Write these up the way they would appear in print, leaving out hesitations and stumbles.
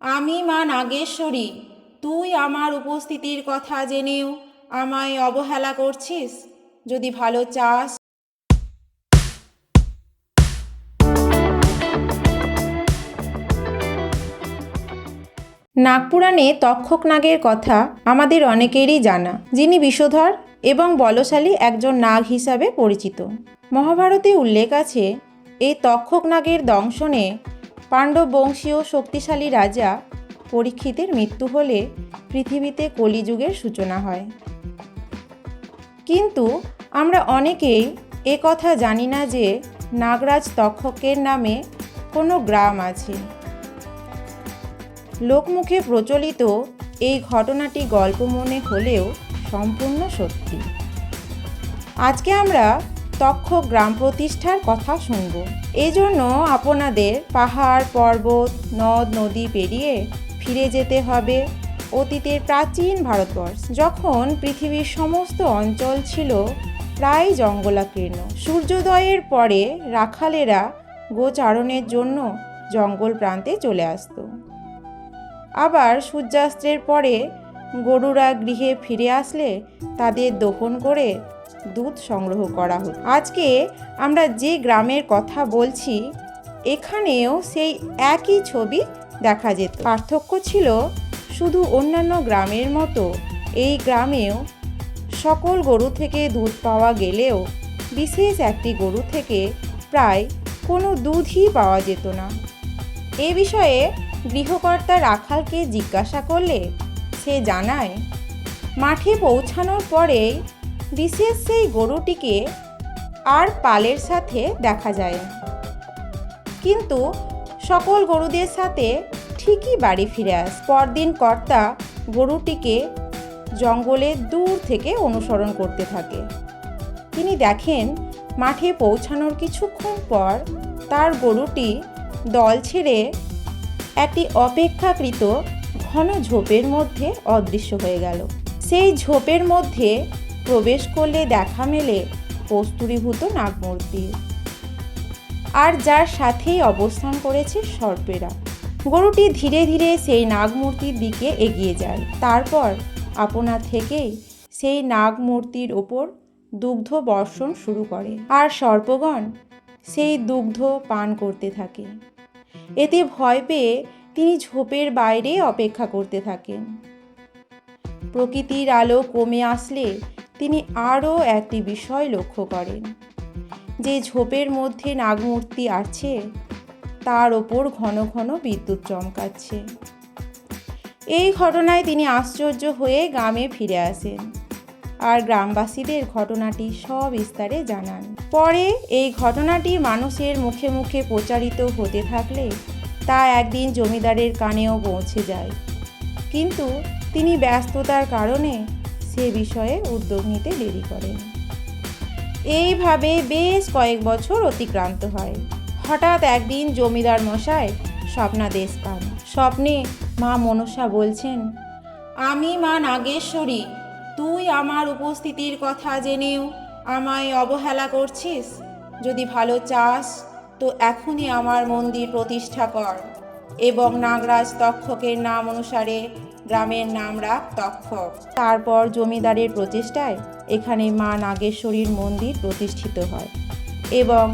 আমি মা নাগেশ্বরী, তুই আমার উপস্থিতির কথা জেনেও আমায় অবহেলা করছিস। যদি ভালো চাস। নাগপুরাণে তক্ষক নাগের কথা আমাদের অনেকেরই জানা, যিনি বিষধর এবং বলশালী একজন নাগ হিসাবে পরিচিত। মহাভারতে উল্লেখ আছে, এই তক্ষক নাগের দংশনে পাণ্ডব বংশীয় শক্তিশালী রাজা পরীক্ষিতের মৃত্যু হলে পৃথিবীতে কলিযুগের সূচনা হয়। কিন্তু আমরা অনেকেই এ কথা জানি না যে নাগরাজ তক্ষকের নামে কোনো গ্রাম আছে। লোকমুখে প্রচলিত এই ঘটনাটি গল্প মনে হলেও সম্পূর্ণ সত্যি। আজকে আমরা তক্ষক গ্রাম প্রতিষ্ঠার কথা শুনব। এজন্য আপনাদের পাহাড় পর্বত নদ নদী পেরিয়ে ফিরে যেতে হবে অতীতের প্রাচীন ভারতবর্ষ, যখন পৃথিবীর সমস্ত অঞ্চল ছিল প্রায় জঙ্গলাকীর্ণ। সূর্যোদয়ের পরে রাখালেরা গোচারণের জন্য জঙ্গল প্রান্তে চলে আসত। আবার সূর্যাস্তের পরে গরুরা গৃহে ফিরে আসলে তাদের দহন করে দুধ সংগ্রহ করা হতো। আজকে আমরা যে গ্রামের কথা বলছি, এখানেও সেই একই ছবি দেখা যেত। পার্থক্য ছিল শুধু অন্যান্য গ্রামের মতো এই গ্রামেও সকল গরু থেকে দুধ পাওয়া গেলেও বিশেষ একটি গরু থেকে প্রায় কোনো দুধই পাওয়া যেত না। এ বিষয়ে গৃহকর্তা রাখালকে জিজ্ঞাসা করলে সে জানায়, মাঠে পৌঁছানোর পরে বিশেষ সেই গরুটিকে আর পালের সাথে দেখা যায় না, কিন্তু সকল গরুদের সাথে ঠিকই বাড়ি ফিরে আসে। পরদিন কর্তা গরুটিকে জঙ্গলে দূর থেকে অনুসরণ করতে থাকে। তিনি দেখেন মাঠে পৌঁছানোর কিছুক্ষণ পর তার গরুটি দল ছেড়ে একটি অপেক্ষাকৃত ঘন ঝোপের মধ্যে অদৃশ্য হয়ে গেল। সেই ঝোপের মধ্যে প্রবেশ করলে দেখা মেলে কস্তুরীভূত নাগমূর্তি, আর যার সাথেই অবস্থান করেছে সর্পেরা। গরুটি ধীরে ধীরে সেই নাগমূর্তির দিকে এগিয়ে যায়। তারপর আপনা থেকেই সেই নাগমূর্তির ওপর দুগ্ধ বর্ষণ শুরু করে, আর সর্পগণ সেই দুগ্ধ পান করতে থাকে। এতে ভয় পেয়ে তিনি ঝোপের বাইরে অপেক্ষা করতে থাকেন। প্রকৃতির আলো কমে আসলে তিনি আরও একটি বিষয় লক্ষ্য করেন, যে ঝোপের মধ্যে নাগমূর্তি আছে তার ওপর ঘন ঘন বিদ্যুৎ চমকাচ্ছে। এই ঘটনায় তিনি আশ্চর্য হয়ে গ্রামে ফিরে আসেন আর গ্রামবাসীদের ঘটনাটি সবিস্তারে জানান। পরে এই ঘটনাটি মানুষের মুখে মুখে প্রচারিত হতে থাকলে তা একদিন জমিদারের কানেও পৌঁছে যায়, কিন্তু তিনি ব্যস্ততার কারণে সে বিষয়ে উদ্যোগ নিতে দেরি করেন। এইভাবে বেশ কয়েক বছর অতিক্রান্ত হয়। হঠাৎ একদিন জমিদার মশাই স্বপ্নাদেশ পান। স্বপ্নে মা মনসা বলছেন, আমি মা নাগেশ্বরী, তুই আমার উপস্থিতির কথা জেনেও আমায় অবহেলা করছিস। যদি ভালো চাস তো এখনই আমার মন্দির প্রতিষ্ঠা কর এবং নাগরাজ তক্ষকের নাম অনুসারে গ্রামের নাম রাখ তক্ষক। তারপর জমিদারের প্রচেষ্টায় এখানে মা নাগেশ্বরীর মন্দির প্রতিষ্ঠিত হয় এবং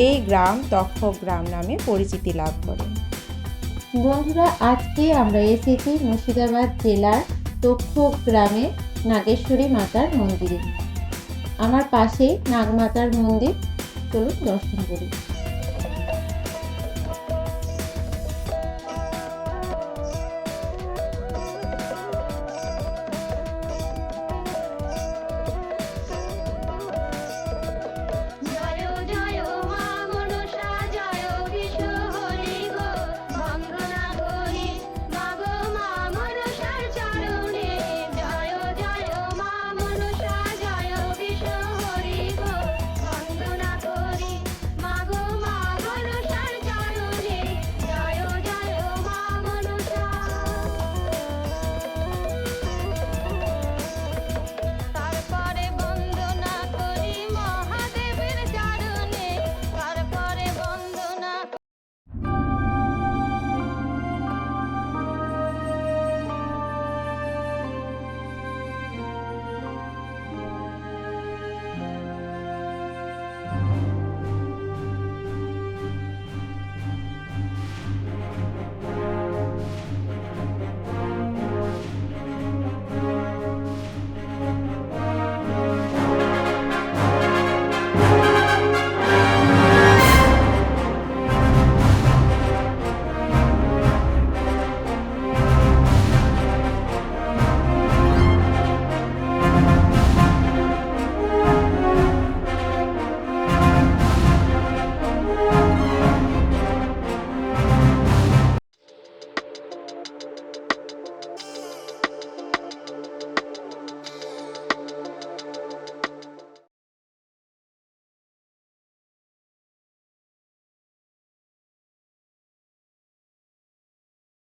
এই গ্রাম তক্ষক গ্রাম নামে পরিচিতি লাভ করে। বন্ধুরা, আজকে আমরা এসেছি মুর্শিদাবাদ জেলার তক্ষক গ্রামে নাগেশ্বরী মাতার মন্দিরে। আমার পাশেই নাগমাতার মন্দির, চলুন দর্শন করি।